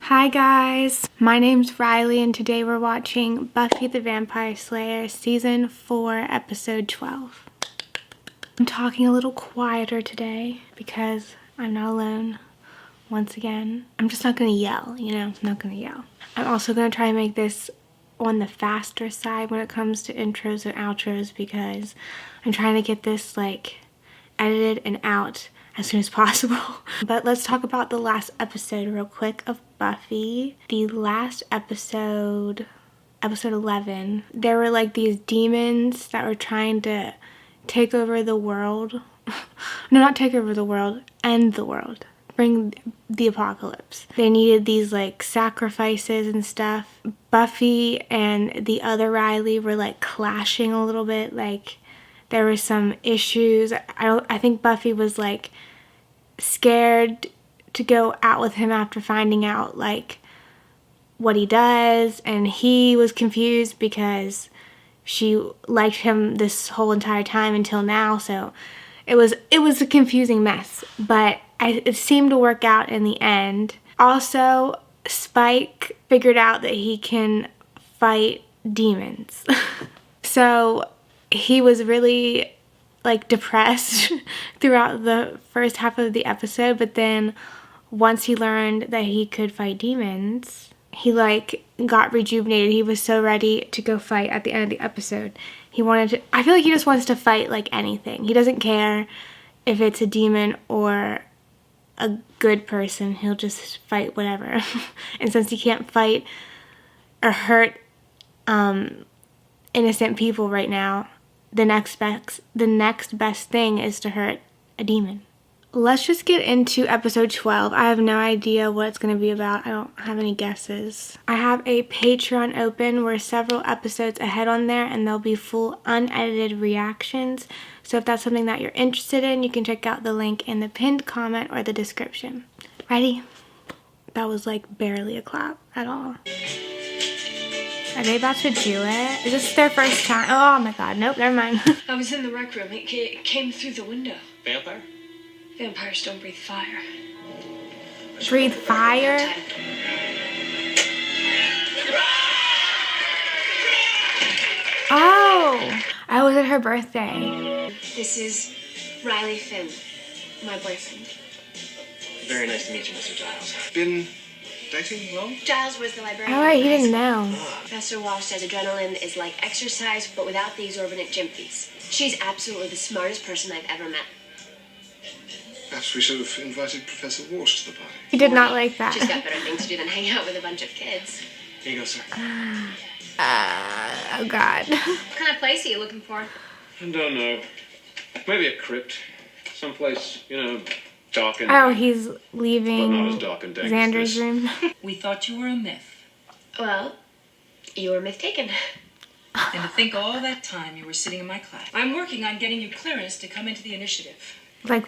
Hi guys, my name's Riley and today we're watching Buffy the Vampire Slayer Season 4, Episode 12. I'm talking a little quieter today because I'm not alone once again. I'm just not gonna yell, I'm not gonna yell. I'm also gonna try and make this on the faster side when it comes to intros and outros because I'm trying to get this edited and out as soon as possible. But let's talk about the last episode real quick of Buffy. The last episode, episode 11, there were these demons that were trying to take over the world. No, not take over the world, end the world. Bring the apocalypse. They needed these sacrifices and stuff. Buffy and the other Riley were clashing a little bit. There were some issues. I think Buffy was scared to go out with him after finding out what he does, and he was confused because she liked him this whole entire time until now. So it was a confusing mess, but it seemed to work out in the end. Also, Spike figured out that he can fight demons. So he was really depressed throughout the first half of the episode, but then once he learned that he could fight demons, he got rejuvenated. He was so ready to go fight at the end of the episode. I feel like he just wants to fight anything. He doesn't care if it's a demon or a good person. He'll just fight whatever. And since he can't fight or hurt innocent people right now, the next best thing is to hurt a demon. Let's just get into episode 12. I have no idea what it's going to be about. I don't have any guesses. I have a Patreon open. We're several episodes ahead on there, and there'll be full unedited reactions. So if that's something that you're interested in, you can check out the link in the pinned comment or the description. Ready? That was barely a clap at all. Are they about to do it? Is this their first time? Oh my god, nope, never mind. I was in the rec room. It came through the window. Vampire? Vampires don't breathe fire. Breathe fire? Oh! I was at her birthday. This is Riley Finn, my boyfriend. Very nice to meet you, Mr. Giles. Been dating long? Giles was the librarian. Alright, he didn't know. Professor Walsh says adrenaline is like exercise, but without the exorbitant gym fees. She's absolutely the smartest person I've ever met. Perhaps we should have invited Professor Walsh to the party. He did not like that. She's got better things to do than hang out with a bunch of kids. Here you go, sir. Oh god. What kind of place are you looking for? I don't know. Maybe a crypt. Someplace, dark and Oh, he's leaving but not as dark and dank Xander's as this. room. We thought you were a myth. Well, you were mistaken. And to think all that time you were sitting in my class. I'm working on getting you clearance to come into the initiative.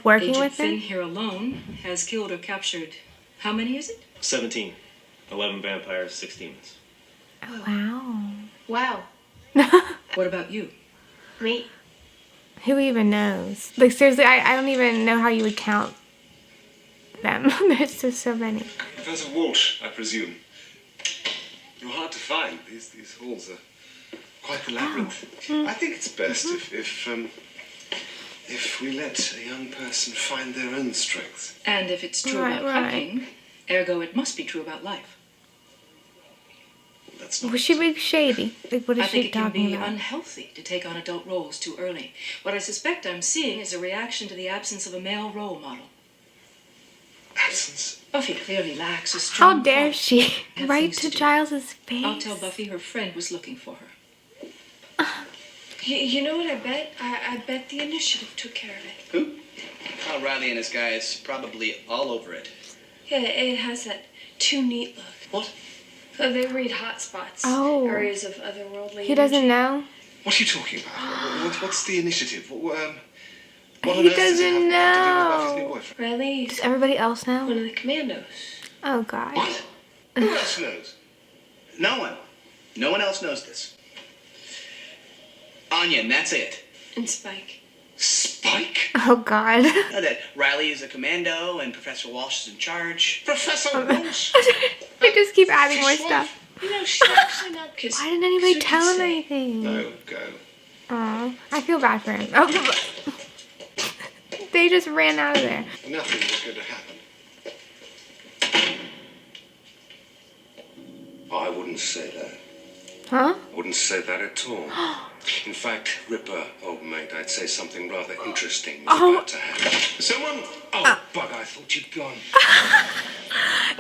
Working Agent with Finn him? here alone has killed or captured, how many is it? 17. 11 vampires, 6 demons. Oh, Wow. wow. What about you? Me? Who even knows? Seriously, I don't even know how you would count them. There's just so many. Professor Walsh, I presume. You're hard to find. These halls are quite the labyrinth. I think it's best if we let a young person find their own strength. And if it's true Right, about right. hunting, ergo it must be true about life. That's not. Was she being shady? What is I she think it can talking be about? unhealthy to take on adult roles too early. What I suspect I'm seeing is a reaction to the absence of a male role model. Absence. Buffy clearly lacks a strong How dare heart. she? Have Right things to to do. Giles's face. I'll tell Buffy her friend was looking for her. You know what I bet? I bet the initiative took care of it. Who? Oh, Riley and his guys probably all over it. Yeah, it has that too neat look. What? They read hotspots. Oh. Areas of otherworldly He doesn't energy. know? What are you talking about? What's the initiative? What on He earth does it doesn't have to do with Buffy's new know. boyfriend? Riley, Does everybody else one know? of the commandos. Oh god. What? Who else knows? No one. No one else knows this. Anya, and that's it. And Spike. Spike? Oh God. That Riley is a commando and Professor Walsh is in charge. Professor Walsh? They just keep adding more stuff. You know, she's actually not. Why didn't anybody tell him anything? No, go. Aw, I feel bad for him. Oh, they just ran out of there. Nothing is going to happen. I wouldn't say that. Huh? I wouldn't say that at all. In fact, Ripper, old mate, I'd say something rather interesting is about to happen. Someone? Oh, bug, I thought you'd gone.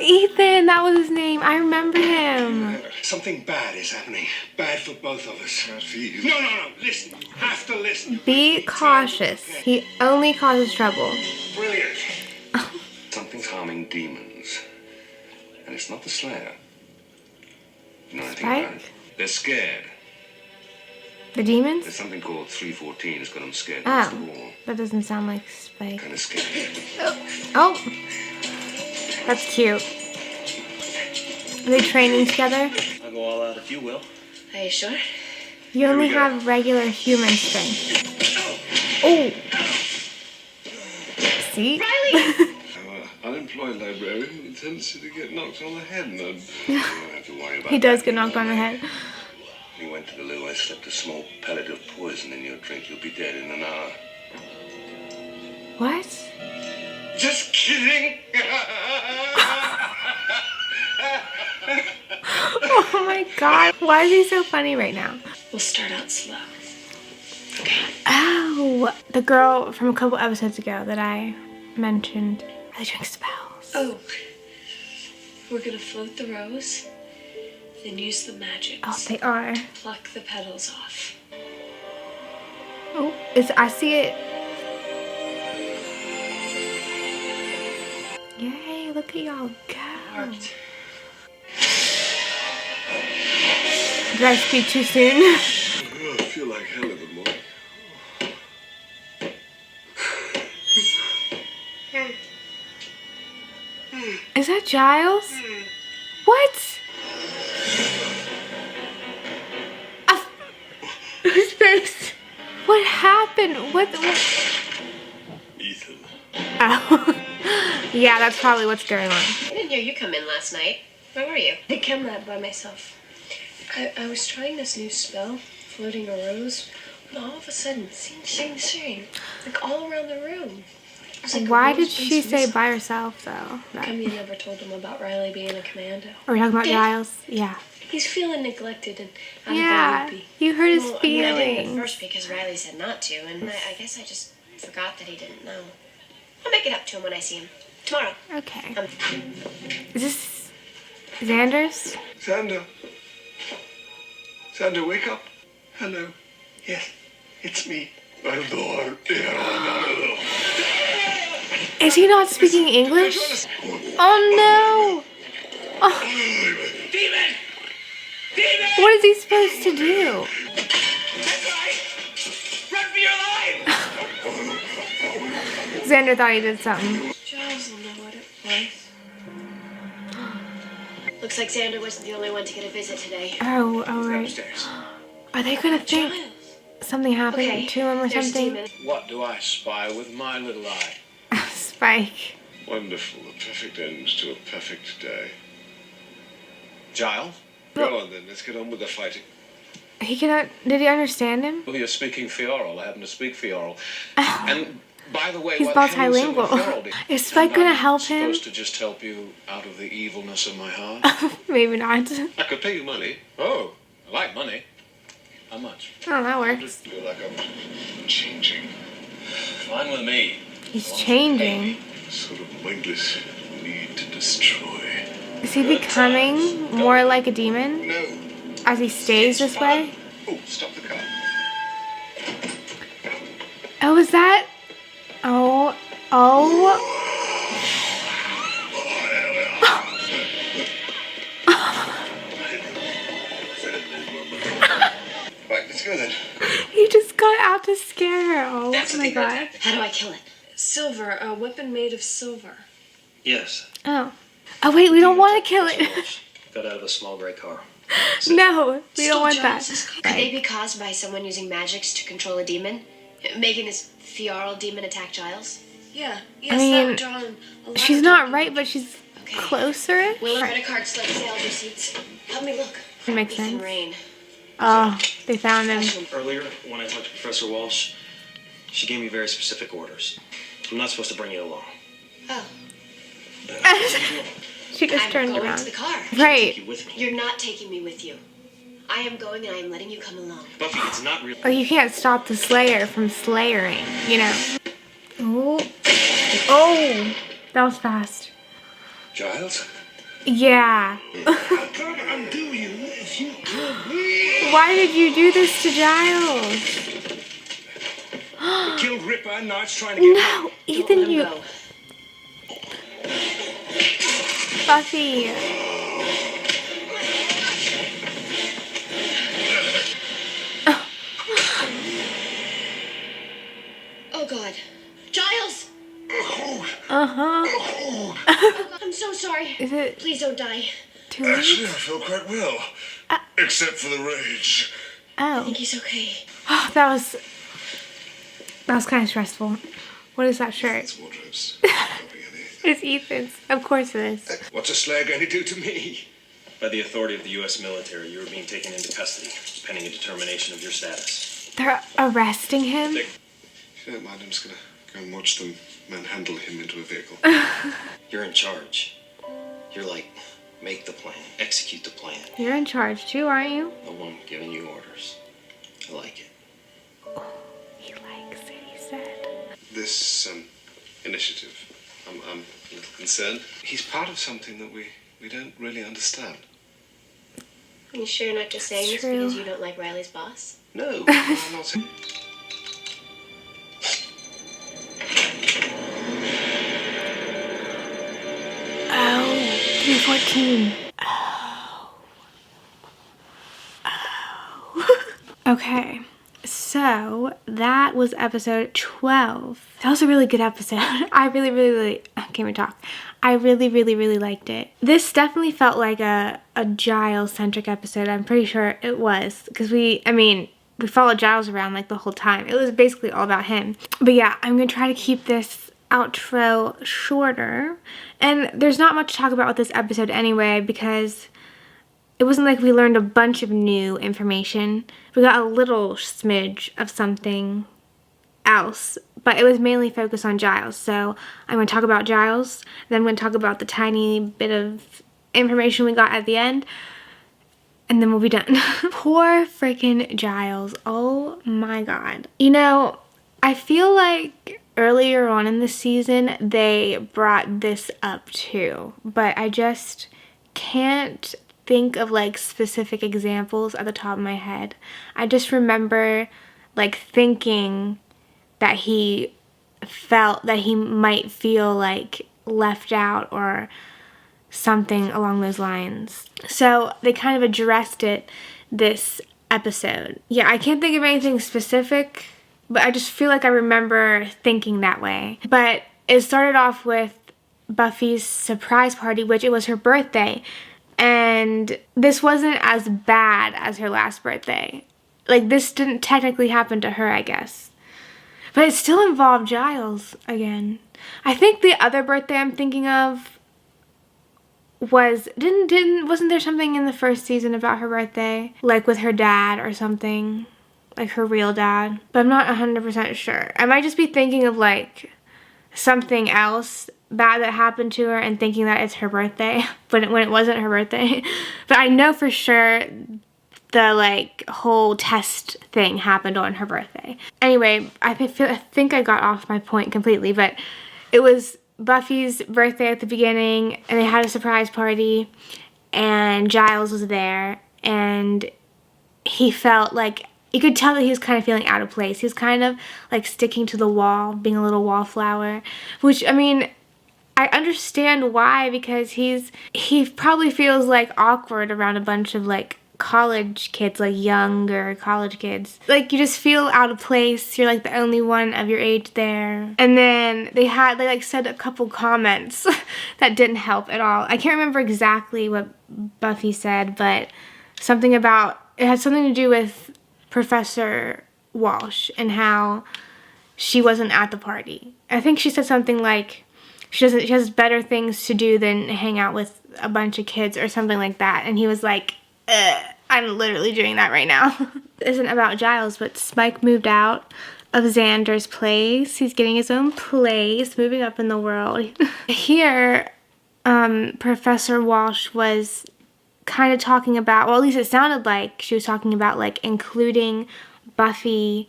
Ethan, that was his name. I remember him. Something bad is happening. Bad for both of us. Bad for you. No, no, no. Listen. You have to listen. Be cautious. He only causes trouble. Brilliant. Something's harming demons. And it's not the Slayer. You know anything about Spike? it? They're scared. The demons? There's something called 314 has got them scared most of Oh, all. that doesn't sound like Spike. Kind of scared. Oh, that's cute. Are they training together? I'll go all out if you will. Are you sure? You only we go. have regular human strength. Oh. See? Riley! Our unemployed librarian with a tendency to get knocked on the head, and you don't have to worry about He does that get knocked on the anymore. head. When you went to the loo, I slipped a small pellet of poison in your drink. You'll be dead in an hour. What? Just kidding! Oh my God. Why is he so funny right now? We'll start out slow. Oh, the girl from a couple episodes ago that I mentioned. They drink spells. Oh. We're gonna float the rose, then use the magic. Oh, they are. Pluck the petals off. Oh, I see it. Yay, look at y'all go. Worked. Did I speak too soon? I feel like hell in the morning. Is that Giles? What? Ah, his face. What happened? What? Ethan. Oh. Yeah, that's probably what's going on. I didn't hear you come in last night. Where were you? I came lab by myself. I was trying this new spell, floating a rose, when all of a sudden, sing, sing, sing, like all around the room. It was like a Why did rose she based say whistle. by herself though? How That- come you never told him about Riley being a commando? Are we talking about Did- Giles? Yeah. He's feeling neglected and out Yeah. of the loopy. You hurt his Well, I mean, I didn't at feelings. first because Riley said not to, and I guess I just forgot that he didn't know. I'll make it up to him when I see him. Tomorrow. Okay. Um, Is this Xander's? Xander. Xander, wake up. Hello. Yes, it's me. Is he not speaking English? Oh no! Oh. Demon! Demon! What is he supposed to do? That's right! Run for your life! Xander thought he did something. Giles will know what it was. Looks like Xander wasn't the only one to get a visit today. Oh, right. Upstairs. Are they gonna think Giles. something happened Okay. to him or there's a something? demon. What do I spy with my little eye? Spike. Wonderful. The perfect end to a perfect day. Giles? Go on then. Let's get on with the fighting. He cannot. Did he understand him? Well, you're speaking Fioral. I happen to speak Fioral. And by the way, He's why both the hell is it bilingual. Fioral? Is Spike gonna help him? Supposed to just help you out of the evilness of my heart. Maybe not. I could pay you money. Oh, I like money. How much? Oh, that works. I feel like I'm changing. Fine with me. He's changing. Sort of mindless need to destroy. Is he becoming more like a demon No. as he stays this way? Oh, stop the car. Oh, is that? Oh, oh. Right, let's go then. He just got out to scare her. Oh That's the my thing right god. How do I kill it? Silver, a weapon made of silver. Yes. Oh. Oh wait, we don't want to kill it. Got out of a small gray car. No, we don't want Giles' that. Could they be caused by someone using magics to control a demon? Making his Fieral demon attack Giles? Yeah. Yes, I mean, that would draw him a lot she's of not talking. right, but she's Okay. closer. Will credit card slip sales receipts. Help me look. It makes Ethan sense. Rain. Oh, they found him. Earlier, when I talked to Professor Walsh, she gave me very specific orders. I'm not supposed to bring you along. Oh. She just I'm turned going around. to the car. Right. Take you with me. You're not taking me with you. I am going and I am letting you come along. Buffy, it's not real. Or you can't stop the Slayer from slayering, you know. Oh. Oh. That was fast. Giles? Yeah. I can't undo you if you kill me. Why did you do this to Giles? You killed Ripper and now it's trying to get No, me. Don't Ethan, let him you. go. Buffy. Oh God. Giles! I'm so sorry. Is it Please don't die. too late? Actually, I feel quite well. Except for the rage. I Oh. think he's okay. Oh, that was kind of stressful. What is that shirt? It's wardrobes. Copy any. It's Ethan's. Of course it is. What's a Slayer going to do to me? By the authority of the U.S. military, you are being taken into custody, pending a determination of your status. They're arresting him? If you don't mind, I'm just going to go and watch them manhandle him into a vehicle. You're in charge. You're like, make the plan, execute the plan. You're in charge too, aren't you? No one giving you orders. I like it. He likes it, he said. This initiative, I'm a little concerned. He's part of something that we don't really understand. You sure you're not just saying this True. because you don't like Riley's boss? No, I'm not saying. Oh, 314. Okay, so that was episode 12. That was a really good episode. I really, I can't even talk. I really liked it. This definitely felt like a Giles-centric episode. I'm pretty sure it was. Because we followed Giles around like the whole time. It was basically all about him. But yeah, I'm going to try to keep this outro shorter. And there's not much to talk about with this episode anyway, because it wasn't like we learned a bunch of new information. We got a little smidge of something else, but it was mainly focused on Giles. So I'm going to talk about Giles, then I'm going to talk about the tiny bit of information we got at the end, and then we'll be done. Poor freaking Giles. Oh my god. You know, I feel like earlier on in the season they brought this up too, but I just can't think of like specific examples at the top of my head. I just remember like thinking that he felt that he might feel like left out or something along those lines. So they kind of addressed it this episode. Yeah, I can't think of anything specific, but I just feel like I remember thinking that way. But it started off with Buffy's surprise party, which it was her birthday. And this wasn't as bad as her last birthday. Like, this didn't technically happen to her, I guess. But it still involved Giles again. I think the other birthday I'm thinking of was, wasn't there something in the first season about her birthday? Like with her dad or something. Like her real dad. But I'm not 100% sure. I might just be thinking of like something else bad that happened to her and thinking that it's her birthday, but when it wasn't her birthday. But I know for sure the like whole test thing happened on her birthday. Anyway, I think I got off my point completely, but it was Buffy's birthday at the beginning, and they had a surprise party, and Giles was there, and he felt like, you could tell that he was kind of feeling out of place. He was kind of like sticking to the wall, being a little wallflower, which, I mean, I understand why, because he probably feels like awkward around a bunch of like college kids, like younger college kids. Like, you just feel out of place. You're like the only one of your age there. And then they like said a couple comments that didn't help at all. I can't remember exactly what Buffy said, but something about, it had something to do with Professor Walsh and how she wasn't at the party. I think she said something like she has better things to do than hang out with a bunch of kids or something like that. And he was like, I'm literally doing that right now. It isn't about Giles, but Spike moved out of Xander's place. He's getting his own place, moving up in the world. Here, Professor Walsh was kind of talking about, well, at least it sounded like she was talking about, like, including Buffy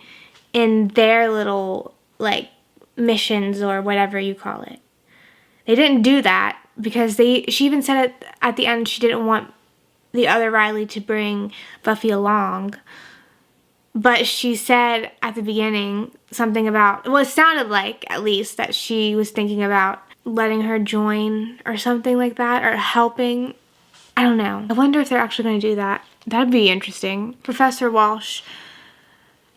in their little, like, missions or whatever you call it. They didn't do that because she even said at the end she didn't want the other Riley to bring Buffy along. But she said at the beginning something about, well, it sounded like, at least, that she was thinking about letting her join or something like that, or helping. I don't know. I wonder if they're actually going to do that. That'd be interesting. Professor Walsh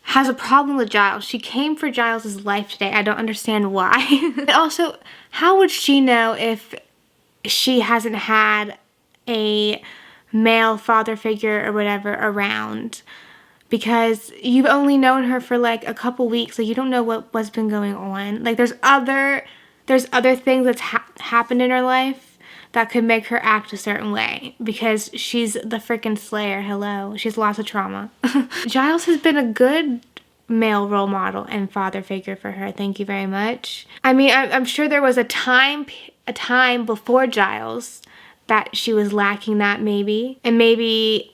has a problem with Giles. She came for Giles' life today. I don't understand why. And also, how would she know if she hasn't had a male father figure or whatever around? Because you've only known her for like a couple weeks, so you don't know what's been going on. Like, there's other things that's happened in her life that could make her act a certain way, because she's the freaking Slayer. Hello, she has lots of trauma. Giles has been a good male role model and father figure for her. Thank you very much. I mean, I'm sure there was a time before Giles that she was lacking that, maybe, and maybe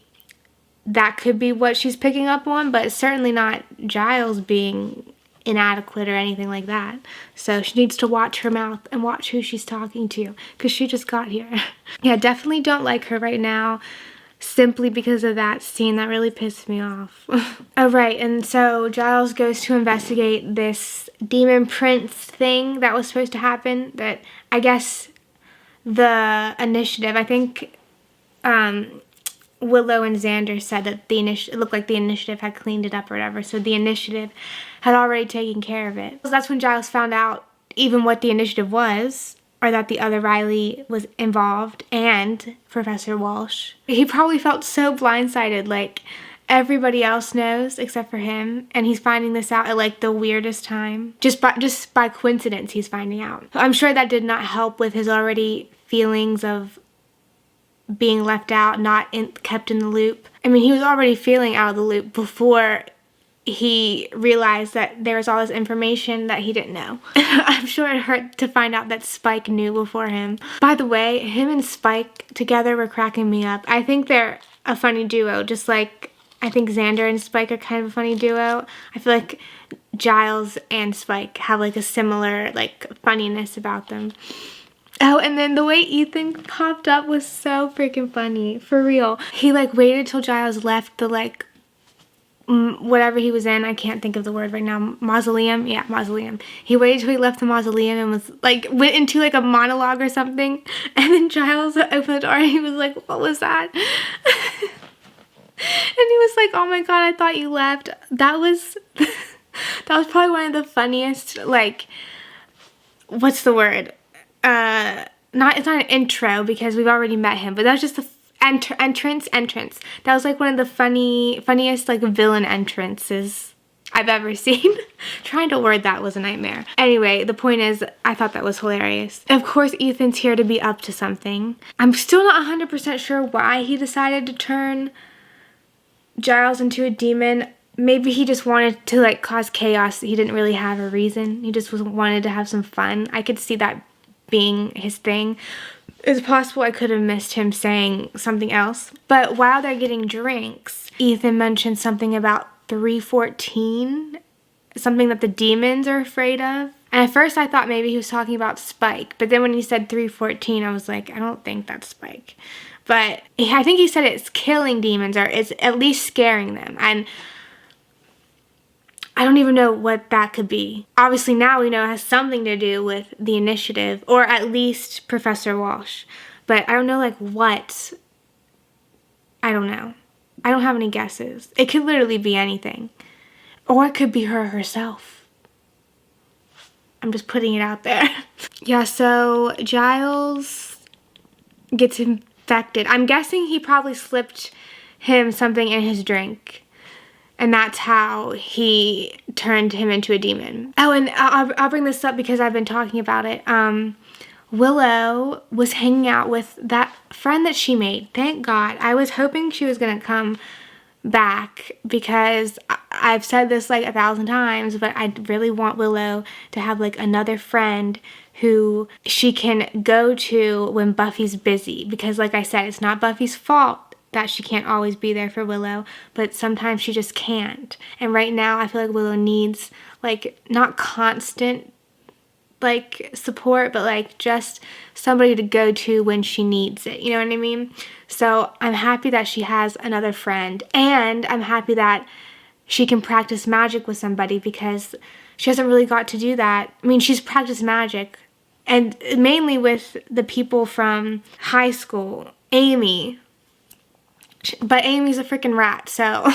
that could be what she's picking up on, but it's certainly not Giles being inadequate or anything like that. So she needs to watch her mouth and watch who she's talking to, because she just got here. Yeah, definitely don't like her right now, simply because of that scene. That really pissed me off. Oh, right, and so Giles goes to investigate this demon prince thing that was supposed to happen, that I guess the initiative, I think Willow and Xander said that it looked like the initiative had cleaned it up or whatever, so the initiative had already taken care of it. So that's when Giles found out even what the initiative was, or that the other Riley was involved, and Professor Walsh. He probably felt so blindsided, like everybody else knows except for him, and he's finding this out at like the weirdest time. Just by coincidence, he's finding out. I'm sure that did not help with his already feelings of being left out, kept in the loop. I mean, he was already feeling out of the loop before he realized that there was all this information that he didn't know. I'm sure it hurt to find out that Spike knew before him. By the way, him and Spike together were cracking me up. I think they're a funny duo, just like I think Xander and Spike are kind of a funny duo. I feel like Giles and Spike have like a similar like funniness about them. Oh, and then the way Ethan popped up was so freaking funny. For real. He like waited till Giles left the like whatever he was in. I can't think of the word right now. Mausoleum? Yeah, mausoleum. He waited till he left the mausoleum and was like, went into like a monologue or something. And then Giles opened the door and he was like, what was that? And he was like, oh my god, I thought you left. That was probably one of the funniest, like, what's the word? It's not an intro because we've already met him, but that was just the entrance. That was like one of the funniest like villain entrances I've ever seen. Trying to word that was a nightmare. Anyway, the point is, I thought that was hilarious. Of course, Ethan's here to be up to something. I'm still not 100% sure why he decided to turn Giles into a demon. Maybe he just wanted to like cause chaos. He didn't really have a reason. He just wanted to have some fun. I could see that being his thing. It's possible I could have missed him saying something else. But while they're getting drinks, Ethan mentioned something about 314, something that the demons are afraid of. And at first I thought maybe he was talking about Spike, but then when he said 314, I was like, I don't think that's Spike. But I think he said it's killing demons, or it's at least scaring them. And I don't even know what that could be. Obviously now we know it has something to do with the initiative, or at least Professor Walsh. But I don't know like what. I don't know. I don't have any guesses. It could literally be anything. Or it could be her herself. I'm just putting it out there. Yeah, so Giles gets infected. I'm guessing he probably slipped him something in his drink. And that's how he turned him into a demon. Oh, and I'll bring this up because I've been talking about it. Willow was hanging out with that friend that she made. Thank God. I was hoping she was going to come back because I've said this like 1,000 times, but I really want Willow to have like another friend who she can go to when Buffy's busy. Because like I said, it's not Buffy's fault that she can't always be there for Willow, but sometimes she just can't. And right now I feel like Willow needs like not constant like support, but like just somebody to go to when she needs it, you know what I mean? So I'm happy that she has another friend, and I'm happy that she can practice magic with somebody because she hasn't really got to do that. I mean, she's practiced magic, and mainly with the people from high school. Amy, but Amy's a freaking rat, so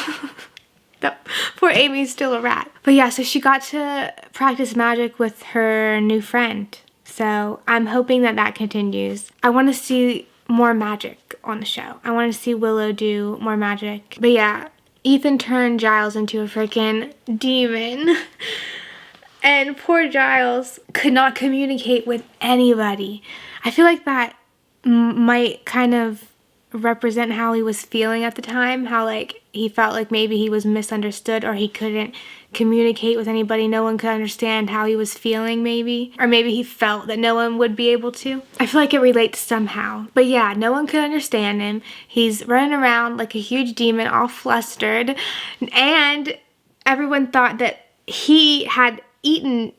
poor Amy's still a rat. But yeah, so she got to practice magic with her new friend. So I'm hoping that that continues. I want to see more magic on the show. I want to see Willow do more magic. But yeah, Ethan turned Giles into a freaking demon. And poor Giles could not communicate with anybody. I feel like that might kind of represent how he was feeling at the time, how like he felt like maybe he was misunderstood or he couldn't communicate with anybody. No one could understand how he was feeling maybe, or maybe he felt that no one would be able to. I feel like it relates somehow. But yeah, no one could understand him. He's running around like a huge demon, all flustered, and everyone thought that he had eaten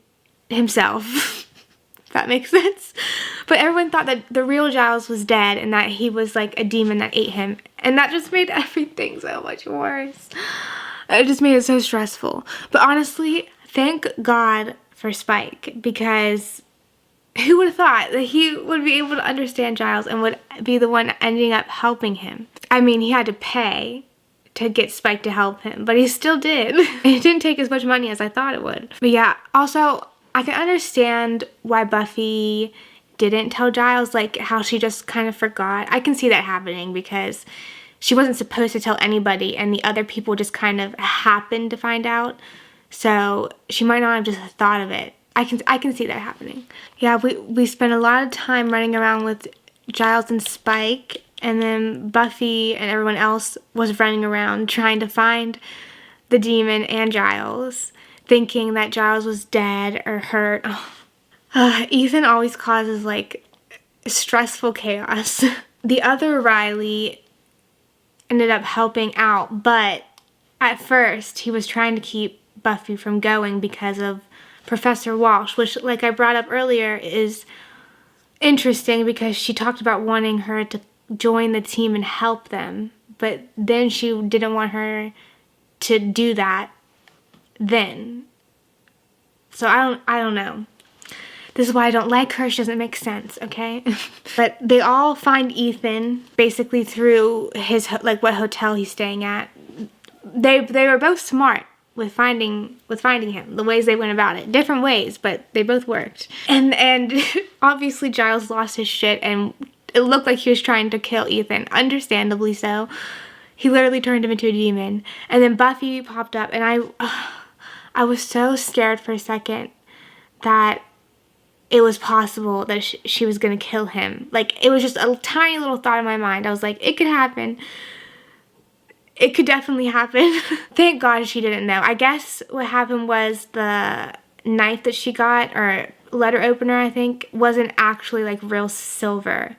himself. If that makes sense. But everyone thought that the real Giles was dead and that he was like a demon that ate him. And that just made everything so much worse. It just made it so stressful. But honestly, thank God for Spike, because who would have thought that he would be able to understand Giles and would be the one ending up helping him? I mean, he had to pay to get Spike to help him, but he still did. It didn't take as much money as I thought it would. But yeah, also, I can understand why Buffy didn't tell Giles, like how she just kind of forgot. I can see that happening because she wasn't supposed to tell anybody and the other people just kind of happened to find out. So she might not have just thought of it. I can see that happening. Yeah, we spent a lot of time running around with Giles and Spike, and then Buffy and everyone else was running around trying to find the demon and Giles, thinking that Giles was dead or hurt. Ethan always causes like stressful chaos. The other Riley ended up helping out, but at first he was trying to keep Buffy from going because of Professor Walsh, which, like I brought up earlier, is interesting because she talked about wanting her to join the team and help them, but then she didn't want her to do that then. So I don't know. This is why I don't like her. She doesn't make sense, okay? But they all find Ethan basically through his like what hotel he's staying at. They were both smart with finding him. The ways they went about it, different ways, but they both worked. And obviously Giles lost his shit, and it looked like he was trying to kill Ethan, understandably so. He literally turned him into a demon. And then Buffy popped up, and I was so scared for a second that it was possible that she was going to kill him. Like, it was just a tiny little thought in my mind. I was like, it could happen. It could definitely happen. Thank God she didn't know. I guess what happened was the knife that she got, or letter opener, I think, wasn't actually like real silver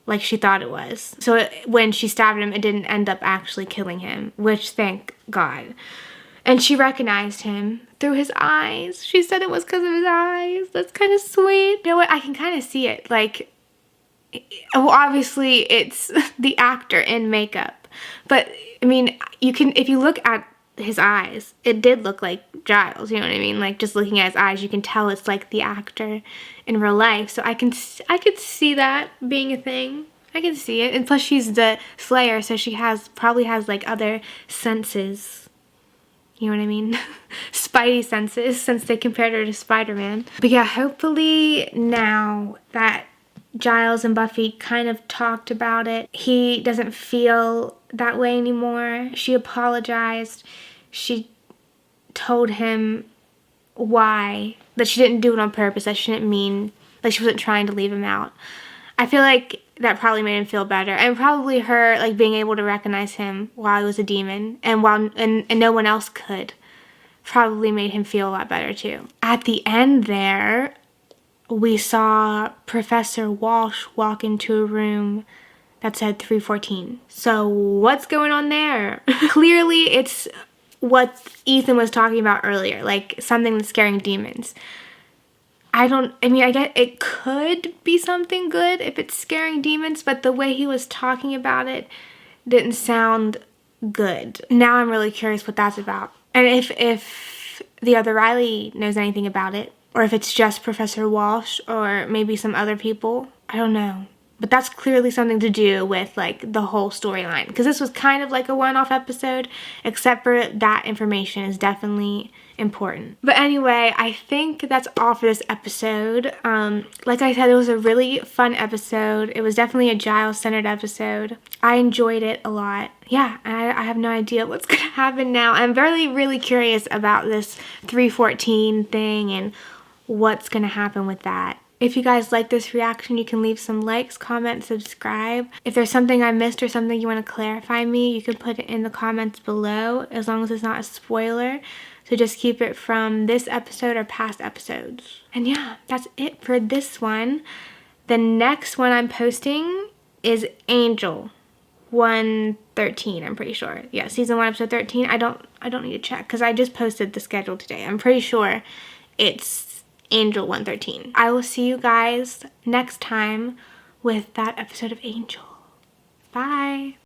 like she thought it was. So when she stabbed him, it didn't end up actually killing him, which thank God. And she recognized him through his eyes. She said it was because of his eyes. That's kind of sweet. You know what? I can kind of see it. Like, well, obviously it's the actor in makeup. But, I mean, you can, if you look at his eyes, it did look like Giles, you know what I mean? Like, just looking at his eyes, you can tell it's like the actor in real life. So I could see that being a thing. I can see it. And plus she's the Slayer, so she probably has like other senses. You know what I mean? Spidey senses, since they compared her to Spider-Man. But yeah, hopefully now that Giles and Buffy kind of talked about it, he doesn't feel that way anymore. She apologized. she told him why, that she didn't do it on purpose, that she didn't mean, like she wasn't trying to leave him out. I feel like that probably made him feel better, and probably her like being able to recognize him while he was a demon and no one else could probably made him feel a lot better too. At the end there, we saw Professor Walsh walk into a room that said 314. So what's going on there? Clearly it's what Ethan was talking about earlier, like something that's scaring demons. I get it could be something good if it's scaring demons, but the way he was talking about it didn't sound good. Now I'm really curious what that's about. And if the other Riley knows anything about it, or if it's just Professor Walsh or maybe some other people, I don't know. But that's clearly something to do with like the whole storyline, because this was kind of like a one-off episode, except for that information is definitely important. But anyway, I think that's all for this episode. Like I said, it was a really fun episode. It was definitely a Giles-centered episode. I enjoyed it a lot. Yeah, I have no idea what's gonna happen now. I'm really curious about this 314 thing and what's gonna happen with that. If you guys like this reaction, you can leave some likes, comment, subscribe. If there's something I missed or something you want to clarify me, you can put it in the comments below, as long as it's not a spoiler. So just keep it from this episode or past episodes. And yeah, that's it for this one. The next one I'm posting is Angel 113, I'm pretty sure. Yeah, season 1, episode 13. I don't need to check because I just posted the schedule today. I'm pretty sure it's Angel 113. I will see you guys next time with that episode of Angel. Bye.